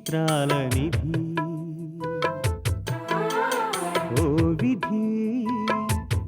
విచిత్రాల నిధి ఓ విధి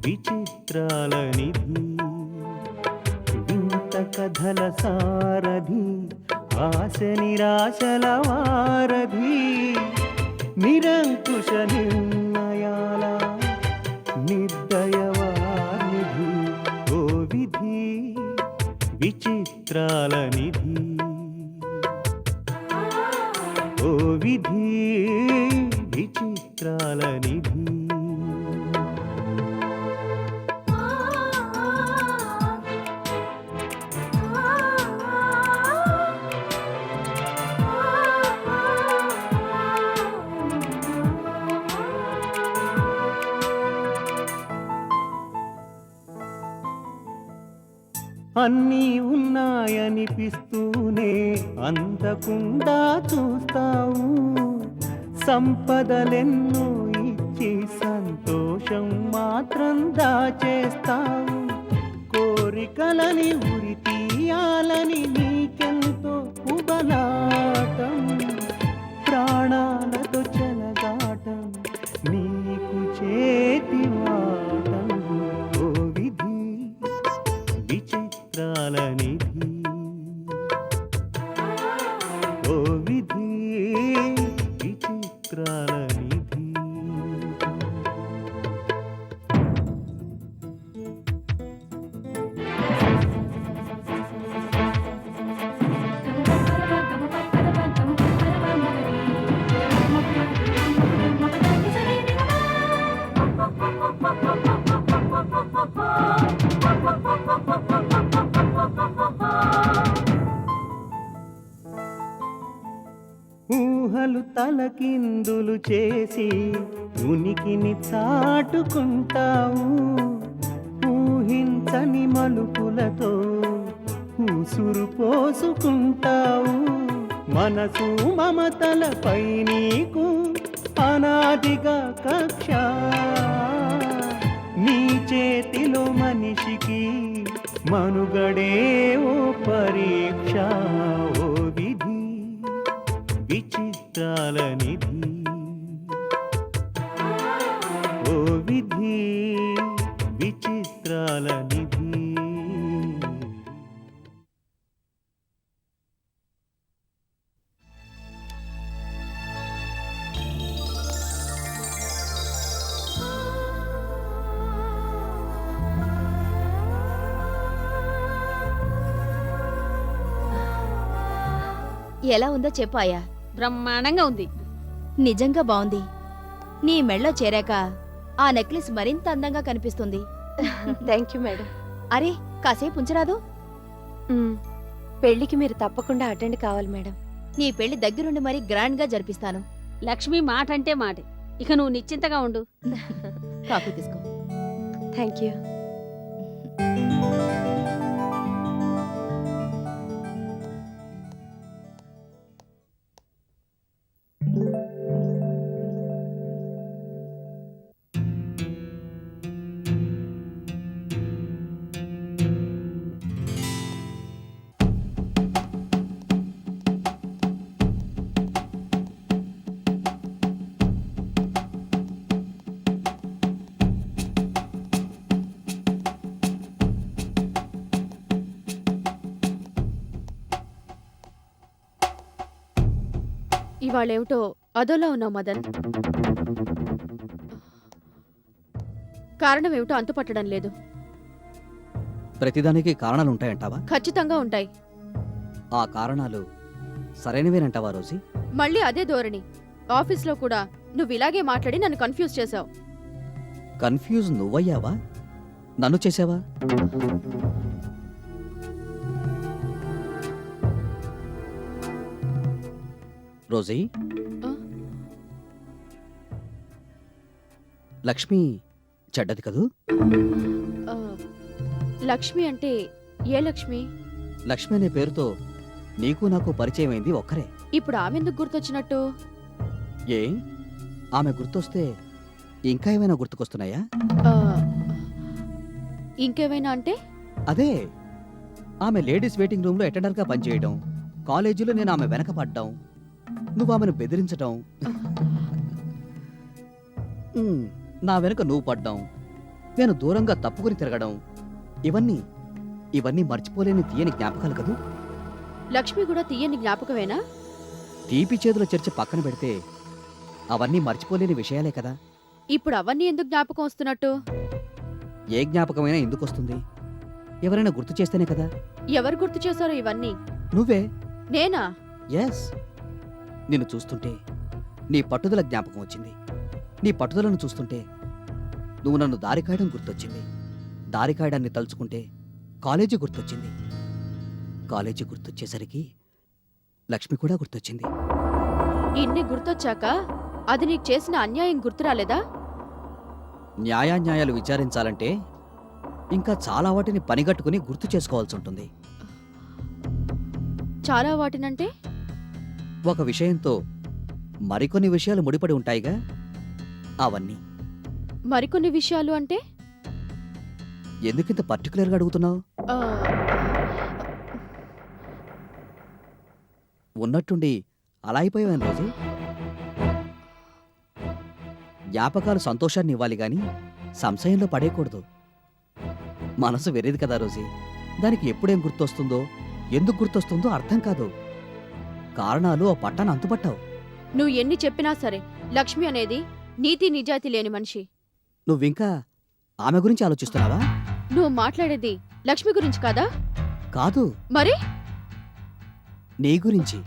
విచిత్రాల నిధి వింత కథల సారథి ఆశ నిరాశల వారధి నిరంకుశ నిర్ణయాల నిర్దయవానిధి ఓ విధి విచిత్రాల నిధి ఓ విధి విచిత్రాల నిధి అన్నీ ఉన్నాయనిపిస్తూనే అందకుండా చూస్తావు సంపదలెన్నో ఇచ్చి సంతోషం మాత్రం దాచేస్తావు కోరికలని ఉరి తీయాలని నీకెంతో ఉబలాటం ప్రాణాలతో చెలగాటం నీకు చేతివాటం ఓ విధి విచిత్రాల నిధి ఓ విధి విచిత్రాల నిధి ఊహలు తలకిందులు చేసి ఉనికిని చాటుకుంటావు ఊహించని మలుపులతో ఊసురు పోసుకుంటావు మనసు మమతలపై నీకు అనాదిగా కక్ష నీ చేతిలో మనిషికి మనుగడే ఓ పరీక్ష ఓ విధి విచిత్రాల నిధి ఓ విధి విచిత్రాల నిధి ఎలా ఉందో చెప్పాయా? బ్రహ్మాండంగా ఉంది. నిజంగా బాగుంది. నీ మెళ్ళో చేరాక ఆ నెక్లెస్ మరింత అందంగా కనిపిస్తుంది. Thank you madam. అరే కాసేపు ఉంచరాదు? పెళ్లికి మీరు తప్పకుండా అటెండ్ కావాలి మేడం. నీ పెళ్లి దగ్గరుండి మరీ గ్రాండ్ గా జరిపిస్తాను. లక్ష్మి మాట అంటే మాటే. ఇక నువ్వు నిశ్చింతగా ఉండు. కాఫీ తీసుకో. Thank you. ఇవాళేమిటో అదోలా ఉన్నావు మదన్. కారణం ఏమిటో అంతుపట్టడం లేదు. ప్రతిదానికి కారణాలుంటాయంటావా? ఖచ్చితంగా ఉంటాయి. ఆ కారణాలు సరైనవేనంటావా రోజీ? మళ్ళీ అదే ధోరణి. ఆఫీస్లో కూడా నువ్వు ఇలాగే మాట్లాడి నన్ను కన్ఫ్యూజ్ చేశావు. కన్ఫ్యూజ్ నువ్వయ్యావా? నన్ను చేసావా? రోజీ, ఆ? లక్ష్మి చెడ్డది కదూ? ఆ, లక్ష్మి అంటే ఏ లక్ష్మి? లక్ష్మి అనే పేరుతో నీకు నాకు పరిచయం అయింది ఒక్కరే. ఇప్పుడు ఆమెందుకు గుర్తొచ్చినట్టు? ఏ ఆమె గుర్తొస్తే ఇంకా ఏమైనా గుర్తుకొస్తున్నాయా? ఆ, ఇంకేమైనా అంటే? అదే ఆమె లేడీస్ వెయిటింగ్ రూమ్లో అటెండర్గా పనిచేయడం, కాలేజీలో నేను ఆమె వెనక పడ్డం, నువ్వు ఆమెను బెదిరించటం, నా వెనుక నువ్వు పడ్డం, నేను దూరంగా తప్పుకుని తిరగడం, ఇవన్నీ మర్చిపోలేని తీయని జ్ఞాపకాలు కదూ. లక్ష్మి కూడా తీయని జ్ఞాపకమేనా? తీపి చేతుల చర్చ పక్కన పెడితే అవన్నీ మర్చిపోలేని విషయాలే కదా. ఇప్పుడు అవన్నీ ఎందుకు జ్ఞాపకం వస్తున్నట్టు? ఏ జ్ఞాపకమైనా ఎందుకు వస్తుంది? ఎవరైనా గుర్తు చేస్తేనే కదా. ఎవరు గుర్తు చేశారో ఇవన్నీ? నువ్వే. నేనా? ఎస్. నిన్ను చూస్తుంటే నీ పట్టుదల జ్ఞాపకం వచ్చింది. నీ పట్టుదలను చూస్తుంటే నువ్వు నన్ను దారి కాయడం గుర్తొచ్చింది. దారి కాయడాన్ని తలుచుకుంటే కాలేజీ గుర్తొచ్చింది. కాలేజీ గుర్తొచ్చేసరికి లక్ష్మి కూడా గుర్తొచ్చింది. ఇన్ని గుర్తొచ్చాక అది నీకు చేసిన అన్యాయం గుర్తురాలేదా? న్యాయాన్యాయాలు విచారించాలంటే ఇంకా చాలా వాటిని పనిగట్టుకుని గుర్తు చేసుకోవాల్సి ఉంటుంది. చాలా వాటినంటే? ఒక విషయంతో మరికొన్ని విషయాలు ముడిపడి ఉంటాయిగా, అవన్నీ. మరికొన్ని విషయాలు అంటే? ఎందుకింత పర్టికులర్గా అడుగుతున్నావు? ఆ, ఉన్నట్టుండి అలా అయిపోయాను రోజు. జ్ఞాపకాలు సంతోషాన్ని ఇవ్వాలి గాని సంశయంలో పడేయకూడదు. మనసు వెరేది కదా రోజీ. దానికి ఎప్పుడేం గుర్తొస్తుందో, ఎందుకు గుర్తొస్తుందో అర్థం కాదు. కారణాలు ఆ పట్టాను అంతుపట్టావు. నువ్వు ఎన్ని చెప్పినా సరే లక్ష్మి అనేది నీతి నిజాయితీ లేని మనిషి. నువ్వింకా ఆమె గురించి ఆలోచిస్తున్నావా? నువ్వు మాట్లాడేది లక్ష్మి గురించి కాదా? కాదు, మరి? నీ గురించి.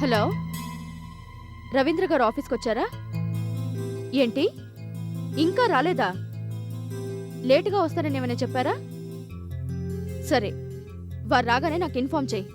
హలో, రవీంద్ర గారు ఆఫీస్కి వచ్చారా? ఏంటి ఇంకా రాలేదా? లేటుగా వస్తారని ఏమైనా చెప్పారా? సరే, వారు రాగానే నాకు ఇన్ఫార్మ్ చేయి.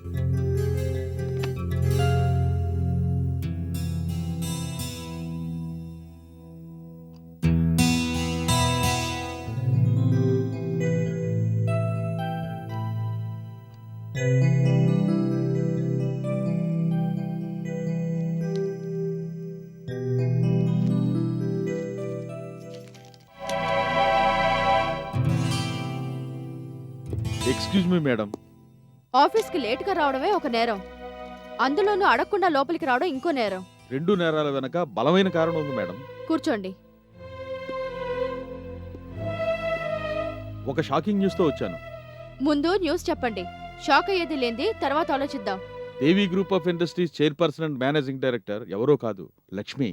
Excuse me madam. ఆఫీస్కి లేటుగా రావడమే ఒక నేరం, అందులోనూ అడగకుండా లోపలికి రావడం ఇంకో నేరం. 2 నేరాల వెనక బలమైన కారణం ఉంది మేడం. కూర్చోండి. ఒక షాకింగ్ న్యూస్తో వచ్చాను. ముందు న్యూస్ చెప్పండి, షాక్ అయ్యేది లేంది తర్వాత ఆలోచిద్దాం. Devi group of industries chairperson and managing director ఎవరో కాదు, లక్ష్మి.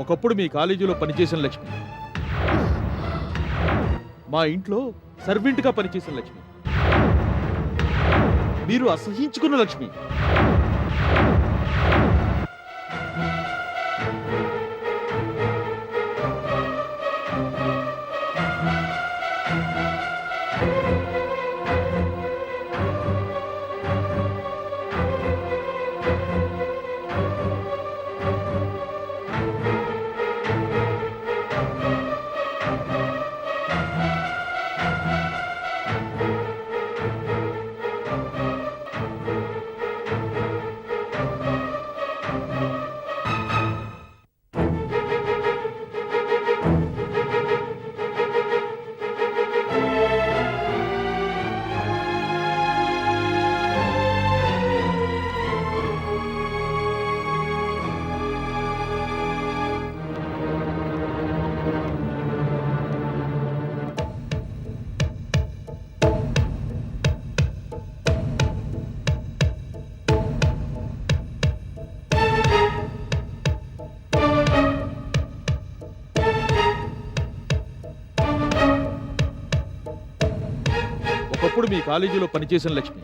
ఒకప్పుడు మీ కాలేజీలో పనిచేసిన లక్ష్మి, మా ఇంట్లో సర్వెంట్గా పనిచేసిన లక్ష్మి, మీరు అసహించుకున్న లక్ష్మి. మీ కాలేజీలో పనిచేసిన లక్ష్మి.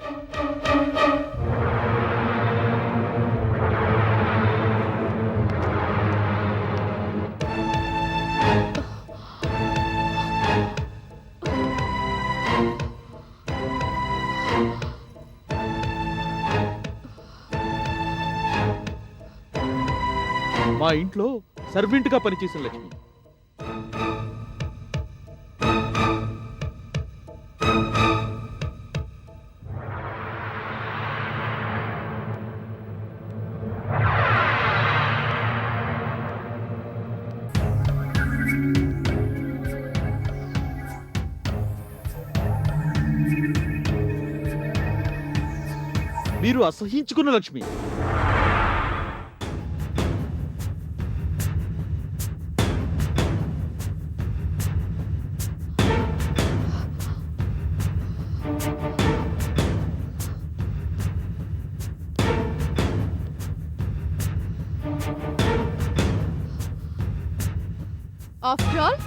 మా ఇంట్లో సర్వెంట్గా పనిచేసిన లక్ష్మి. మీరు అసహించుకున్న లక్ష్మి. ఆఫ్టర్ ఆల్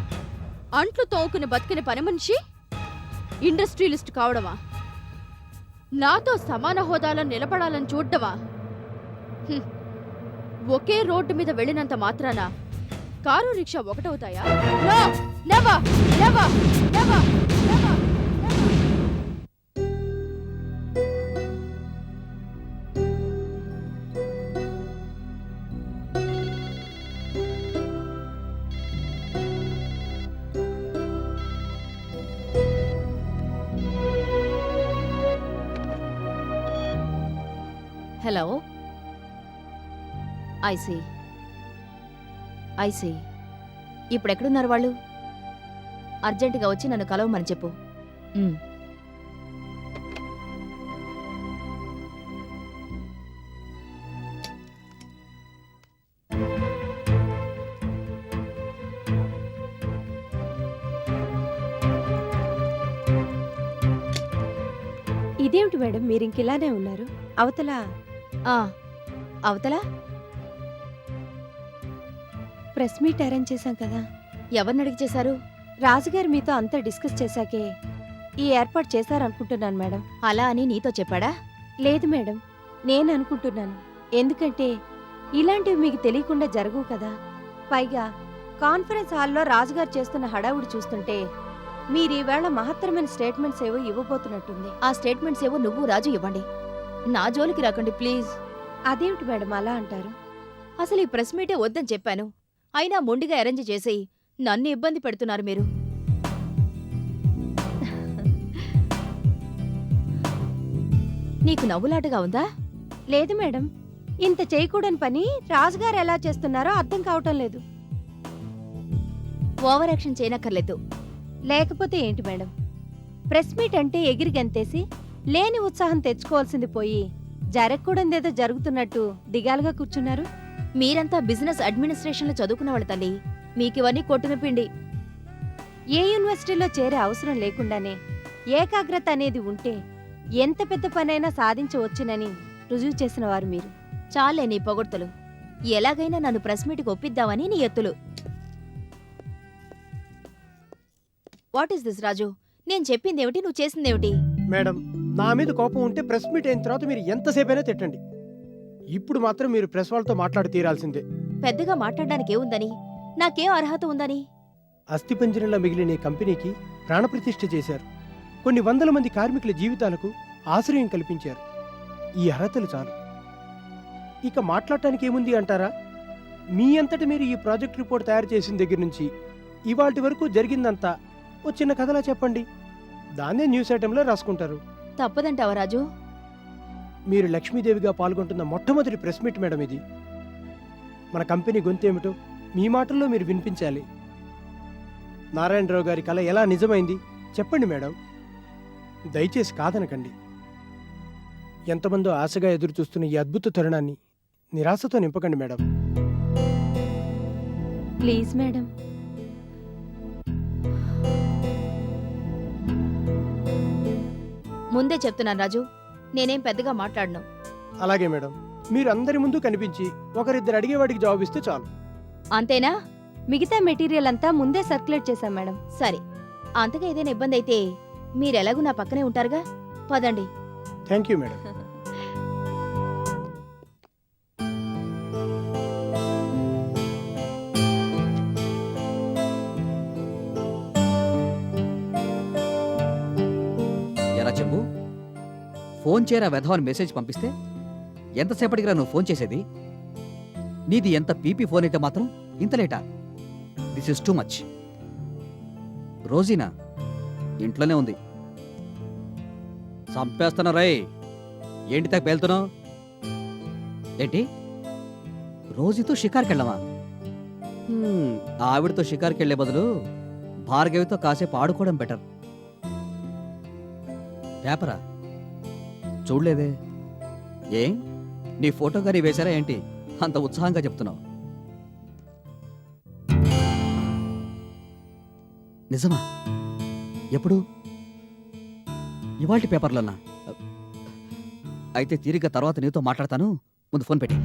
అంట్లు తోముకుని బతికిన పని మనిషి ఇండస్ట్రియలిస్ట్ కావడమా? నాతో సమాన హోదాలో నిలబడాలని చూడ్డమా? హ్మ్. ఒకే రోడ్డు మీద వెళ్ళినంత మాత్రాన కారు రిక్షా ఒకటవుతాయా? No! Never! Never! Never! Never! Hello, I see. ఇప్పుడు ఎక్కడున్నారు వాళ్ళు? అర్జెంటుగా వచ్చి నన్ను కలవమని చెప్పు. ఉమ్. ఇదేమిటి మేడం మీరు ఇంకిలానే ఉన్నారు? అవతల ఆ, అవతల ప్రెస్ మీట్ అరేంజ్ చేశాం కదా. ఎవరిని అడిగి చేశారు? రాజుగారు మీతో అంతా డిస్కస్ చేశాకే ఈ ఏర్పాటు చేశారనుకుంటున్నాను మేడం. అలా అని నీతో చెప్పాడా? లేదు మేడం, నేను అనుకుంటున్నాను. ఎందుకంటే ఇలాంటివి మీకు తెలియకుండా జరగవు కదా. పైగా కాన్ఫరెన్స్ హాల్లో రాజుగారు చేస్తున్న హడావుడి చూస్తుంటే మీరు ఈవేళ మహత్తరమైన స్టేట్మెంట్స్ ఏవో ఇవ్వబోతున్నట్టుంది. ఆ స్టేట్మెంట్స్ ఏవో నువ్వు రాజు ఇవ్వండి. నా జోలికి రాకండి ప్లీజ్. అదేమిటి మేడం అలా అంటారు? అసలు ఈ ప్రెస్ మీటే వద్దని చెప్పాను. అయినా మొండిగా అరేంజ్ చేసి నన్ను ఇబ్బంది పెడుతున్నారు మీరు. నీకు నవ్వులాటగా ఉందా? లేదు మేడం, ఇంత చేయకూడని పని రాజుగారు ఎలా చేస్తున్నారో అర్థం కావటం లేదు. ఓవర్ యాక్షన్ చేయనక్కర్లేదు. లేకపోతే ఏంటి మేడం, ప్రెస్ మీట్ అంటే ఎగిరి గంతేసి లేని ఉత్సాహం తెచ్చుకోవాల్సింది పోయి జరగకూడదేదో జరుగుతున్నట్టు దిగాలుగా కూర్చున్నారు. మీరంతా బిజినెస్ అడ్మినిస్ట్రేషన్లో చదువుకున్న వాళ్ళ తల్లి. మీకివన్నీ కొట్టున పిండి. ఏ యూనివర్సిటీలో చేరే అవసరం లేకుండానే ఏకాగ్రత అనేది ఉంటే ఎంత పెద్ద పనైనా సాధించవచ్చునని రుజువు చేసిన వారు మీరు. చాలే నీ పొగడ్తలు. ఎలాగైనా నన్ను ప్రెస్ మీట్కి ఒప్పిద్దామని నీ ఎత్తులు. వాట్ ఈస్ దిస్ రాజు? నేను చెప్పిందేమిటి, నువ్వు చేసిందేమిటి? మేడం, నా మీద కోపం ఉంటే ప్రెస్ మీట్ అయిన తర్వాత మీరు ఎంతసేపైనా తిట్టండి. ఇప్పుడు మాత్రం మీరు ప్రెస్ వాళ్ళతో మాట్లాడి తీరాల్సిందే. పెద్దగా మాట్లాడడానికి ఏముందని? నాకేం అర్హత ఉందని? అస్థిపంజరంలో మిగిలిన ఈ కంపెనీకి ప్రాణప్రతిష్ఠ చేశారు. కొన్ని వందల మంది కార్మికుల జీవితాలకు ఆశ్రయం కల్పించారు. ఈ అర్హతలు చాలు. ఇక మాట్లాడటానికి ఏముంది అంటారా? మీ అంతటి మీరు ఈ ప్రాజెక్ట్ రిపోర్ట్ తయారు చేసిన దగ్గర నుంచి ఇవాటి వరకు జరిగిందంతా ఓ చిన్న కథలా చెప్పండి. దాన్నే న్యూస్ ఐటెంలో రాసుకుంటారు. తప్పదంటావా రాజు? మీరు లక్ష్మీదేవిగా పాల్గొంటున్న మొట్టమొదటి ప్రెస్ మీట్ మేడం ఇది. మన కంపెనీ గొంతేమిటో మీ మాటల్లో మీరు వినిపించాలి. నారాయణరావు గారి కల ఎలా నిజమైంది చెప్పండి మేడం. దయచేసి కాదనకండి. ఎంతమందో ఆశగా ఎదురు చూస్తున్న ఈ అద్భుత తరుణాన్ని నిరాశతో నింపకండి మేడం. Please madam. ముందే చెప్తున్నాను రాజు, నేనేం పెద్దగా మాట్లాడను. అలాగే మేడం, మీరు అందరి ముందు కనిపించి ఒకరిద్దరు అడిగేవాడికి జవాబిస్తే చాలు. అంతేనా? మిగతా మెటీరియల్ అంతా ముందే సర్క్యులేట్ చేశాం మేడం. సరే, అంతగా ఏదైనా ఇబ్బంది అయితే మీరెలాగూ నా పక్కనే ఉంటారుగా పదండి. Thank you madam. ఎలా చెప్పు? ఫోన్ చేయరా వెధవని మెసేజ్ పంపిస్తే ఎంతసేపటికి రా నువ్వు ఫోన్ చేసేది? నీది ఎంత పీపీ ఫోన్ అయితే మాత్రం ఇంత లేటా? This is too much. Rozina ఇంట్లోనే ఉంది. చంపేస్తున్నా రై. ఏంటి తగ్గ పేలుతున్నావు? ఏంటి రోజీతో షికార్కి వెళ్ళామా? ఆవిడతో షికార్కి వెళ్ళే బదులు భార్గవితో కాసేపు ఆడుకోవడం బెటర్. పేపరా చూడలేదే? ఏం నీ ఫోటో గారి వేశారా ఏంటి అంత ఉత్సాహంగా చెప్తున్నావు? నిజమా? ఎప్పుడు? ఇవాల్టి పేపర్లోనా? అయితే తీరిగ్గా తర్వాత నీతో మాట్లాడతాను. ముందు ఫోన్ పెట్టి.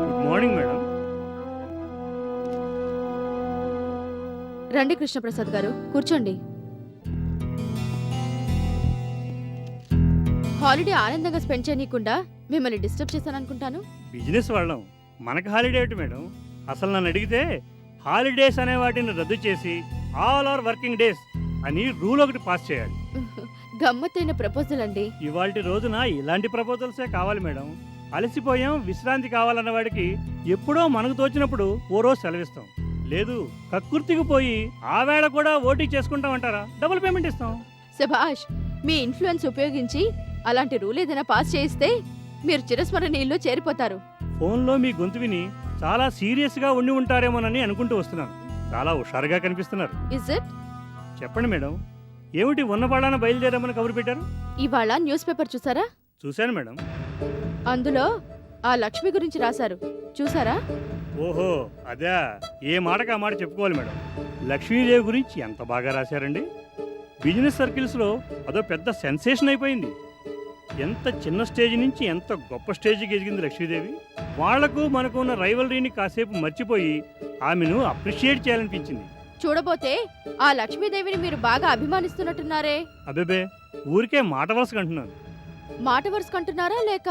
Good morning madam. రండి కృష్ణప్రసాద్ గారు, కూర్చోండి. హాలిడే ఆనందంగా స్పెండ్ చేయనీయకుండా మిమ్మల్ని డిస్టర్బ్ చేశాననుకుంటాను. బిజినెస్ వాళ్ళం, మనకు హాలిడే ఏంటి మేడం? అసలు నన్ను అడిగితే హాలిడేస్ అనే వాటిని రద్దు చేసి ఆల్ ఆర్ వర్కింగ్ డేస్ అని రూల్ ఒకటి పాస్ చేయాలి. గమ్మత్తైన ప్రపోజల్ అండి. ఇవాల్టి రోజున ఇలాంటి ప్రపోజల్సే కావాలి మేడం. అలసిపోయాం, విశ్రాంతి కావాలన్న వాడికి ఎప్పుడో మనకు తోచినప్పుడు ఓ రోజు సెలవిస్తాం. లేదు కక్కుర్తికి పోయి ఆ వేళ కూడా ఓటీ చేసుకుంటామంటారా? డబుల్ పేమెంట్ ఇస్తాం. శభాష్, మీ ఇన్ఫ్లుయెన్స్ ఉపయోగించి అలాంటి రూల్ ఏదైనా పాస్ చేయిస్తే మీరు చిరస్మరణీయుల్లో చేరిపోతారు. ఫోన్లో మీ గొంతు విని చాలా సీరియస్గా ఉండి ఉంటారేమోనని అనుకుంటూ వస్తున్నాను. చాలా హుషారుగా కనిపిస్తున్నారు. Is it? చెప్పండి మేడం, ఏమిటి ఉన్నపాడాన బయలుదేరామని కబురు పెట్టారు? ఇవాళ న్యూస్ పేపర్ చూసారా? చూశాను మేడం. అందులో ఆ లక్ష్మి గురించి రాశారు, చూసారా? ఓహో అదే, ఏ మాటకు ఆ మాట చెప్పుకోవాలి మేడం. లక్ష్మీదేవి గురించి ఎంత బాగా రాశారండి. బిజినెస్ సర్కిల్స్లో అదో పెద్ద సెన్సేషన్ అయిపోయింది. ఎంత చిన్న స్టేజ్ నుంచి ఎంత గొప్ప స్టేజ్కి ఎదిగింది లక్ష్మీదేవి. వాళ్లకు మనకు ఉన్న రైవలరీని కాసేపు మర్చిపోయి ఆమెను అప్రిషియేట్ చేయాలనిపించింది. చూడబోతే ఆ లక్ష్మీదేవిని మీరు బాగా అభిమానిస్తున్నట్టున్నారే. అబేబే, ఊరికే మాట వరుసగా అంటున్నాను. మాట వరుస కంటున్నారా, లేక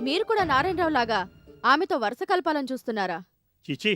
మీరు కూడా నారాయణరావు లాగా ఆమెతో వరుస కలపాలని చూస్తున్నారా? చిచి,